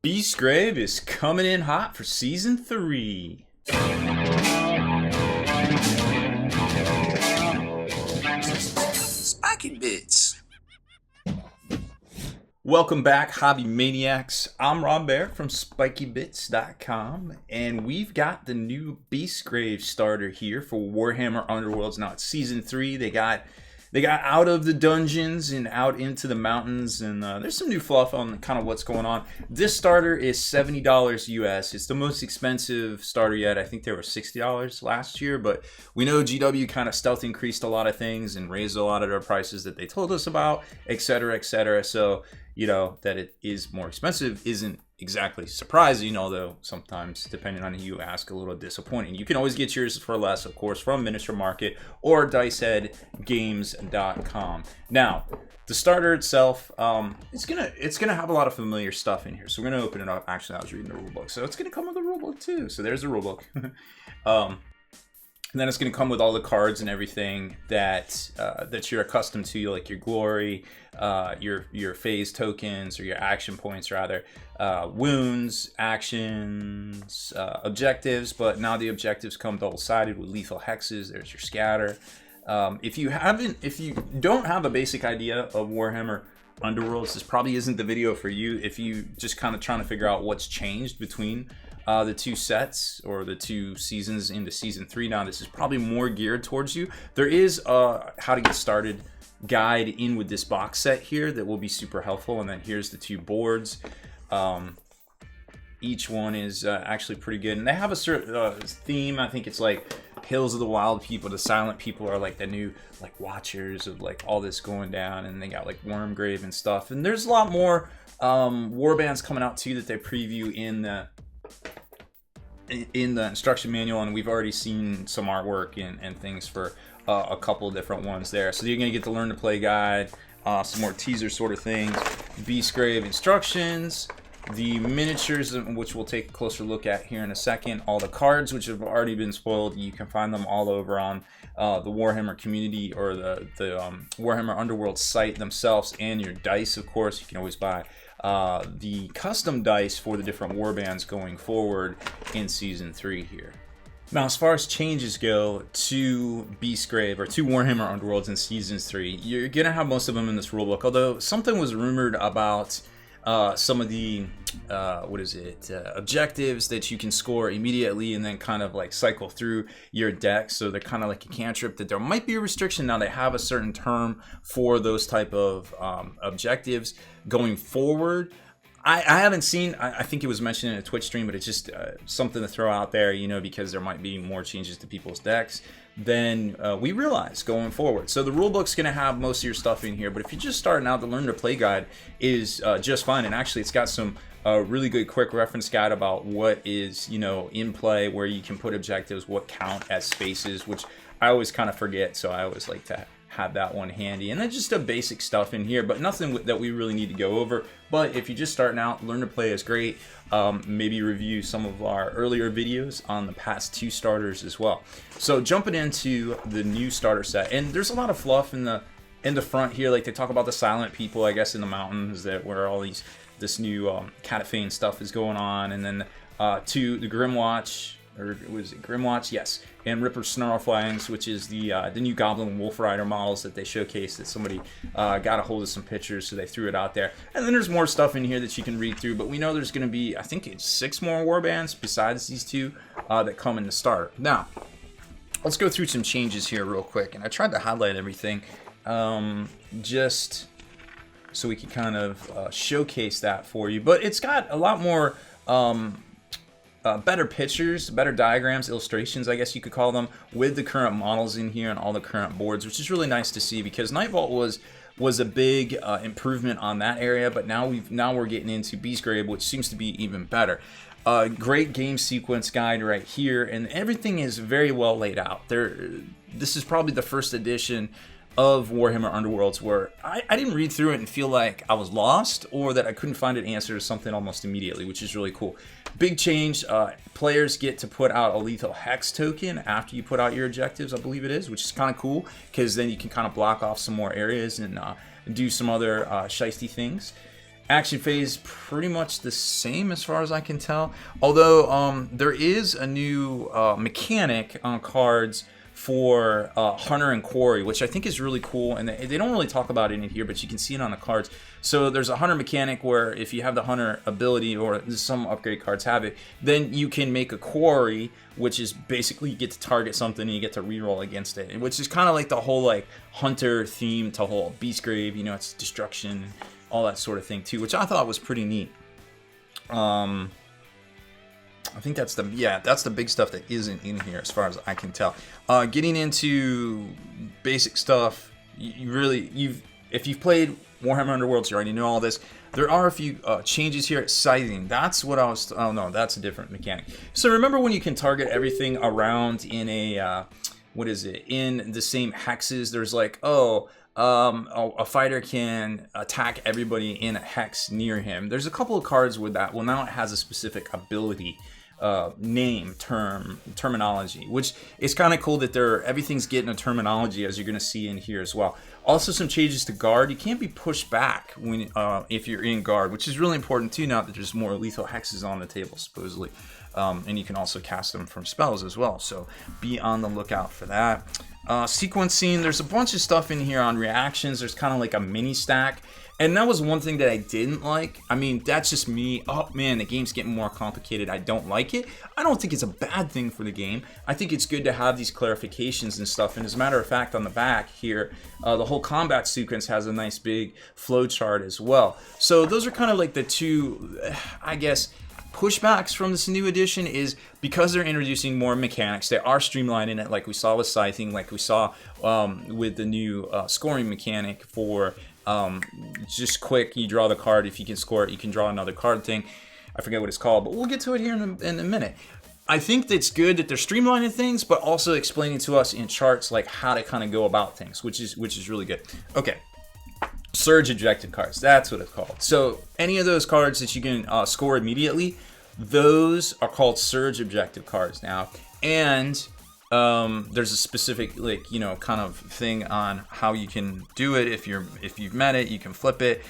Beastgrave is coming in hot for Season 3. Spiky Bits. Welcome back, Hobby Maniacs. I'm Baer from SpikyBits.com, and we've got the new Beastgrave starter here for Warhammer Underworlds. Now it's Season 3. They got out of the dungeons and out into the mountains, and there's some new fluff on kind of what's going on. This starter is $70 US. It's the most expensive starter yet. I think they were $60 last year, but we know GW kind of stealth increased a lot of things and raised a lot of their prices that they told us about, etc., etc. So, you know, that it is more expensive isn't exactly surprising, although sometimes, depending on who you ask, a little disappointing. You can always get yours for less, of course, from Miniature Market or DiceheadGames.com. Now, the starter itself, it's gonna have a lot of familiar stuff in here. So we're gonna open it up. Actually, I was reading the rulebook, so it's gonna come with a rulebook too. So there's the rulebook. And then it's going to come with all the cards and everything that you're accustomed to, like your glory, your phase tokens, or your action points rather, wounds, actions, objectives. But now the objectives come double-sided with lethal hexes. There's your scatter. If you don't have a basic idea of Warhammer Underworlds, this probably isn't the video for you. If you just kind of trying to figure out what's changed between the two sets or the two seasons into Season 3 now, this is probably more geared towards you. There is a how to get started guide in with this box set here that will be super helpful, and then here's the two boards. Each one is actually pretty good, and they have a certain theme. I think it's like Hills of the Wild People. The Silent People are like the new like watchers of like all this going down, and they got like Wormgrave and stuff, and there's a lot more Warbands coming out too that they preview in the instruction manual, and we've already seen some artwork and things for a couple of different ones there. So you're going to get the learn to play guide, some more teaser sort of things, Beastgrave instructions, the miniatures, which we'll take a closer look at here in a second, all the cards which have already been spoiled. You can find them all over on the Warhammer community or the Warhammer Underworld site themselves, and your dice, of course. You can always buy the custom dice for the different warbands going forward in Season 3 here. Now, as far as changes go to Beastgrave or to Warhammer Underworlds in Season 3, you're going to have most of them in this rulebook, although something was rumored about some of the objectives that you can score immediately and then kind of like cycle through your deck. So they're kind of like a cantrip, that there might be a restriction. Now they have a certain term for those type of objectives going forward. I haven't seen, I think it was mentioned in a Twitch stream, but it's just something to throw out there, you know, because there might be more changes to people's decks than we realize going forward. So the rulebook's going to have most of your stuff in here, but if you're just starting out, the Learn to Play guide is just fine. And actually, it's got some really good quick reference guide about what is, you know, in play, where you can put objectives, what count as spaces, which I always kind of forget, so I always like to have that one handy. And then just a basic stuff in here, but nothing that we really need to go over. But if you're just starting out, Learn to Play is great. Maybe review some of our earlier videos on the past two starters as well. So jumping into the new starter set, and there's a lot of fluff in the front here. Like they talk about the Silent People, I guess, in the mountains, that where all this new Catafane stuff is going on, and then to the Grimwatch, or was it Grimwatch? Yes, and Ripper Snarlfangs, which is the new Goblin Wolf Rider models that they showcased, that somebody got a hold of some pictures, so they threw it out there. And then there's more stuff in here that you can read through, but we know there's going to be, I think it's 6 more warbands besides these two that come in the starter. Now, let's go through some changes here real quick, and I tried to highlight everything just so we can kind of showcase that for you. But it's got a lot more better pictures, better diagrams, illustrations, I guess you could call them, with the current models in here and all the current boards, which is really nice to see, because Nightvault was a big improvement on that area, but now we're getting into Beastgrave, which seems to be even better. Great game sequence guide right here, and everything is very well laid out. This is probably the first edition of Warhammer Underworlds where I didn't read through it and feel like I was lost, or that I couldn't find an answer to something almost immediately, which is really cool. Big change, players get to put out a lethal hex token after you put out your objectives, I believe it is, which is kind of cool, because then you can kind of block off some more areas and do some other shiesty things. Action phase pretty much the same as far as I can tell. Although there is a new mechanic on cards for Hunter and Quarry, which I think is really cool, and they don't really talk about it in here, but you can see it on the cards. So there's a Hunter mechanic where if you have the Hunter ability, or some upgrade cards have it, then you can make a Quarry, which is basically you get to target something and you get to reroll against it, which is kind of like the whole like Hunter theme to whole Beastgrave, you know, it's destruction, all that sort of thing too, which I thought was pretty neat. I think that's the big stuff that isn't in here as far as I can tell. Getting into basic stuff, if you've played Warhammer Underworlds, you already know all this. There are a few changes here at scything. That's what I was. Oh no, that's a different mechanic. So remember when you can target everything around in a in the same hexes? There's like a fighter can attack everybody in a hex near him. There's a couple of cards with that. Well, now it has a specific ability. Terminology, which is kind of cool that everything's getting a terminology, as you're going to see in here as well. Also, some changes to guard. You can't be pushed back when if you're in guard, which is really important too. Now that there's more lethal hexes on the table, supposedly, and you can also cast them from spells as well. So be on the lookout for that. Sequencing. There's a bunch of stuff in here on reactions. There's kind of like a mini stack. And that was one thing that I didn't like. I mean, that's just me. Oh man, the game's getting more complicated. I don't like it. I don't think it's a bad thing for the game. I think it's good to have these clarifications and stuff. And as a matter of fact, on the back here, the whole combat sequence has a nice big flow chart as well. So those are kind of like the two, I guess, pushbacks from this new edition, is because they're introducing more mechanics. They are streamlining it, like we saw with scything, like we saw with the new scoring mechanic for just quick, you draw the card. If you can score it, you can draw another card thing. I forget what it's called, but we'll get to it here in a minute. I think that's good that they're streamlining things, but also explaining to us in charts like how to kind of go about things, which is really good. Okay, surge objective cards, that's what it's called. So any of those cards that you can score immediately, those are called surge objective cards now. And there's a specific, like, you know, kind of thing on how you can do it. If you've met it, you can flip it,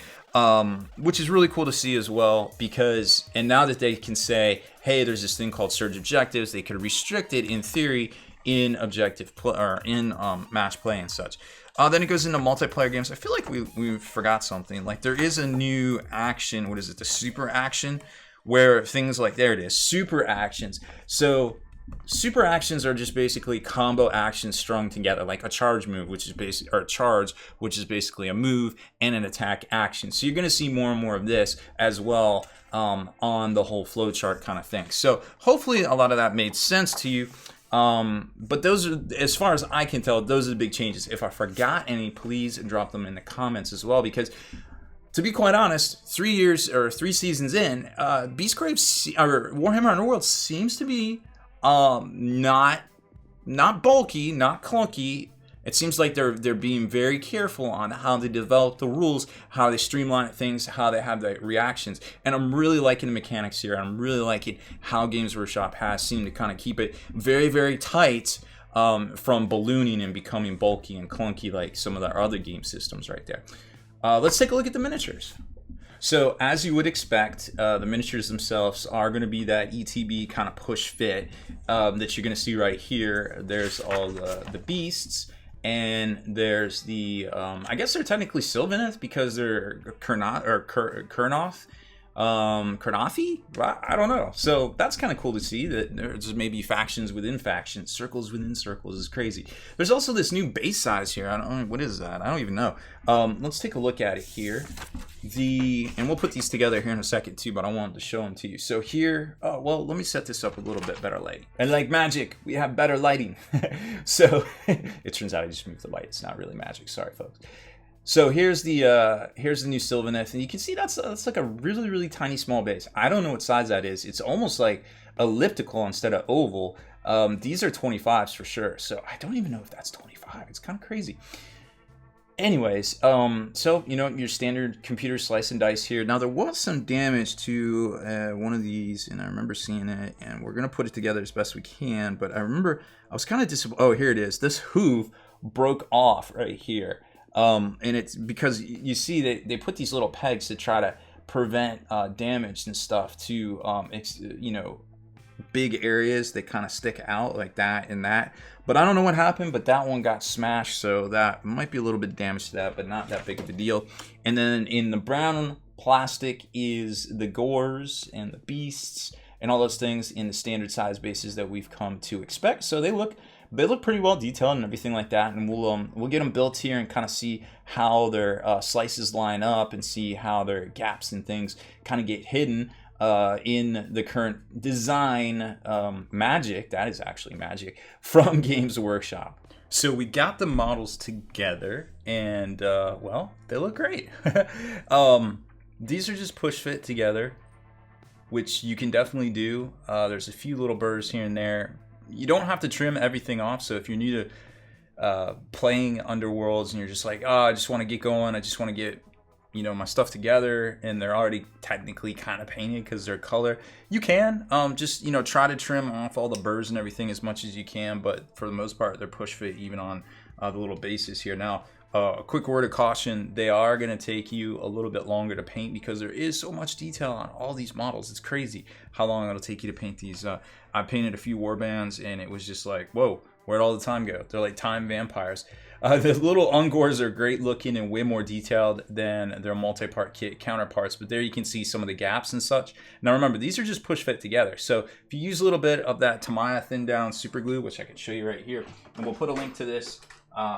which is really cool to see as well, because, and now that they can say, hey, there's this thing called surge objectives, they could restrict it in theory in objective play, or in match play and such. Then it goes into multiplayer games. I feel like we forgot something. Like there is a new action. What is it? The super action, where things like, there it is, super actions. So super actions are just basically combo actions strung together, like a charge move, which is basically a move and an attack action. So you're going to see more and more of this as well on the whole flowchart kind of thing. So hopefully a lot of that made sense to you. But those are, as far as I can tell, those are the big changes. If I forgot any, please drop them in the comments as well, because to be quite honest, 3 years or 3 seasons in, Beastgrave or Warhammer Underworlds seems to be not bulky, not clunky. It seems like they're being very careful on how they develop the rules, how they streamline things, how they have the reactions. And I'm really liking the mechanics here. I'm really liking how Games Workshop has seemed to kind of keep it very, very tight from ballooning and becoming bulky and clunky like some of the other game systems right there. Let's take a look at the miniatures. So as you would expect, the miniatures themselves are going to be that ETB kind of push fit that you're going to see right here. There's all the beasts, and there's the, I guess they're technically Sylvaneth because they're Kurnoth. Kurnothi? I don't know. So that's kind of cool to see that there's maybe factions within factions, circles within circles. Is crazy. There's also this new base size here. I don't know, what is that? I don't even know. Let's take a look at it here. And we'll put these together here in a second too, but I wanted to show them to you. So here, well, let me set this up with a little bit better lighting. And like magic, we have better lighting. So it turns out I just moved the light. It's not really magic. Sorry, folks. So here's the new Sylvaneth, and you can see that's like a really, really tiny small base. I don't know what size that is. It's almost like elliptical instead of oval. These are 25s for sure. So I don't even know if that's 25. It's kind of crazy. Anyways, so you know, your standard computer slice and dice here. Now there was some damage to one of these, and I remember seeing it, and we're gonna put it together as best we can. But I remember I was kind of disappointed. Oh, here it is. This hoof broke off right here. And it's because you see they put these little pegs to try to prevent damage and stuff to big areas that kind of stick out like that and that. But I don't know what happened, but that one got smashed, so that might be a little bit of damage to that, but not that big of a deal. And then in the brown plastic is the gores and the beasts and all those things in the standard size bases that we've come to expect. So they look pretty well detailed and everything like that, and we'll get them built here and kind of see how their slices line up and see how their gaps and things kind of get hidden in the current design magic. That is actually magic from Games Workshop. So we got the models together, and well, they look great. These are just push fit together, which you can definitely do. There's a few little burrs here and there. You don't have to trim everything off, so if you're new to playing Underworlds and you're just like, oh, I just want to get going, I just want to get my stuff together, and they're already technically kind of painted because they're color, you can just try to trim off all the burrs and everything as much as you can, but for the most part they're push fit even on the little bases here. Now a quick word of caution, they are going to take you a little bit longer to paint because there is so much detail on all these models. It's crazy how long it'll take you to paint these. I painted a few Warbands and it was just like, whoa, where'd all the time go? They're like time vampires. The little ungores are great looking and way more detailed than their multi-part kit counterparts, but there you can see some of the gaps and such. Now remember, these are just push fit together, so if you use a little bit of that Tamiya thin down super glue, which I can show you right here, and we'll put a link to this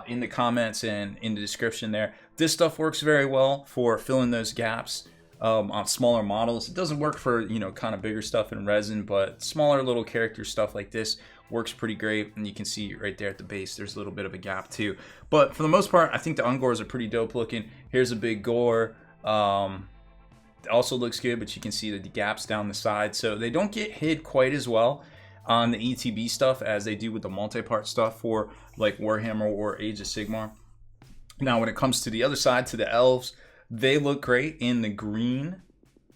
in the comments and in the description there. This stuff works very well for filling those gaps on smaller models. It doesn't work for kind of bigger stuff in resin, but smaller little character stuff like this works pretty great. And you can see right there at the base there's a little bit of a gap too, but for the most part I think the ungores are pretty dope looking. Here's a big gore, it also looks good, but you can see the gaps down the side, so they don't get hid quite as well on the ETB stuff as they do with the multi-part stuff for like Warhammer or Age of Sigmar. Now when it comes to the other side, to the elves, they look great in the green,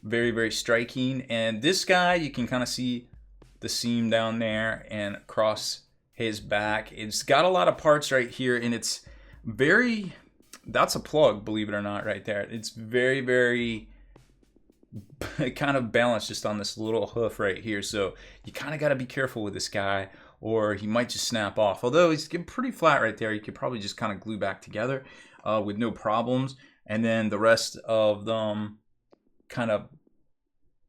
very, very striking. And this guy, you can kind of see the seam down there and across his back. It's got a lot of parts right here, and it's very, that's a plug, believe it or not, right there. It's very, very kind of balanced just on this little hoof right here, so you kind of got to be careful with this guy or he might just snap off. Although he's pretty flat right there, you could probably just kind of glue back together with no problems. And then the rest of them kind of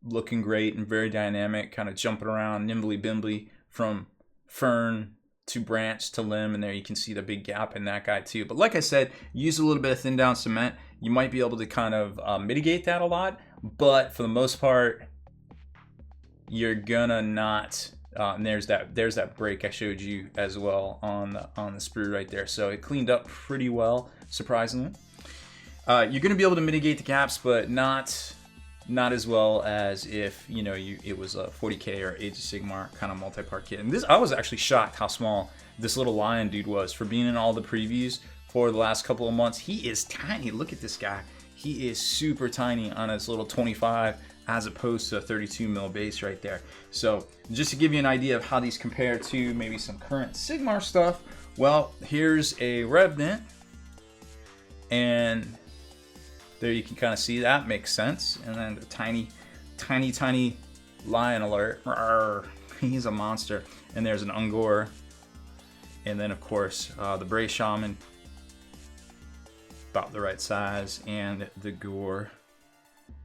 looking great and very dynamic, kind of jumping around nimbly bimbly from fern to branch to limb, and there you can see the big gap in that guy too. But like I said, use a little bit of thin down cement, you might be able to kind of mitigate that a lot, but for the most part you're gonna not and there's that break I showed you as well on the sprue right there, so it cleaned up pretty well, surprisingly. You're gonna be able to mitigate the gaps, but not as well as if it was a 40k or Age of Sigmar kind of multi-part kit. And this, I was actually shocked how small this little lion dude was for being in all the previews for the last couple of months. He is tiny. Look at this guy. He is super tiny on his little 25 as opposed to a 32 mil base right there. So just to give you an idea of how these compare to maybe some current Sigmar stuff, well, here's a Revenant, and there you can kind of see that makes sense. And then the tiny lion alert. Rawr. He's a monster. And there's an Ungor. And then of course the Bray Shaman, about the right size, and the Gore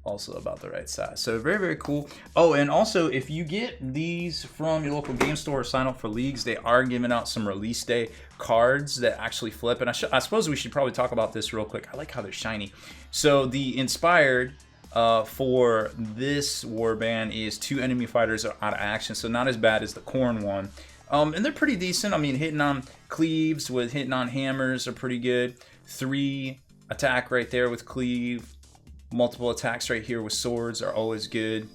also about the right size. So very, very cool. Oh, and also if you get these from your local game store or sign up for leagues, they are giving out some release day cards that actually flip. And I suppose we should probably talk about this real quick. I like how they're shiny. So the inspired for this warband is 2 enemy fighters are out of action, so not as bad as the Khorne one. And they're pretty decent. I mean, hitting on cleaves with hitting on hammers are pretty good. 3 attack right there with cleave. Multiple attacks right here with swords are always good.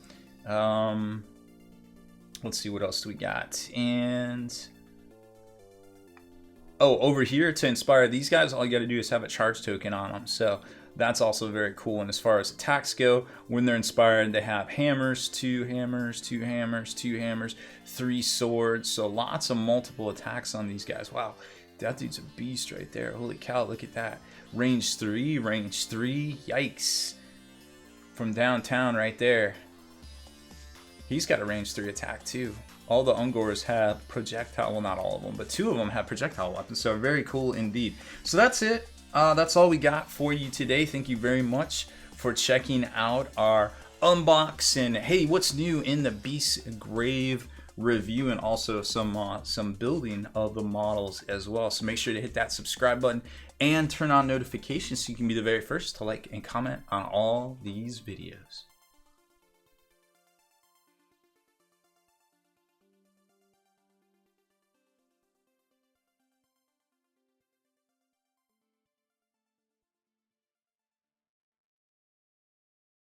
Let's see, what else do we got? And oh, over here to inspire these guys, all you got to do is have a charge token on them. So that's also very cool. And as far as attacks go, when they're inspired, they have hammers, 2 hammers, 2 hammers, 2 hammers, 3 swords. So lots of multiple attacks on these guys. Wow, that dude's a beast right there. Holy cow, look at that. Range 3, yikes. from downtown right there. He's got a range 3 attack too. All the Ungors have projectile, well not all of them, but 2 of them have projectile weapons, so very cool indeed. So that's it. That's all we got for you today. Thank you very much for checking out our unbox and hey, what's new in the Beastgrave review, and also some building of the models as well. So make sure to hit that subscribe button and turn on notifications so you can be the very first to like and comment on all these videos.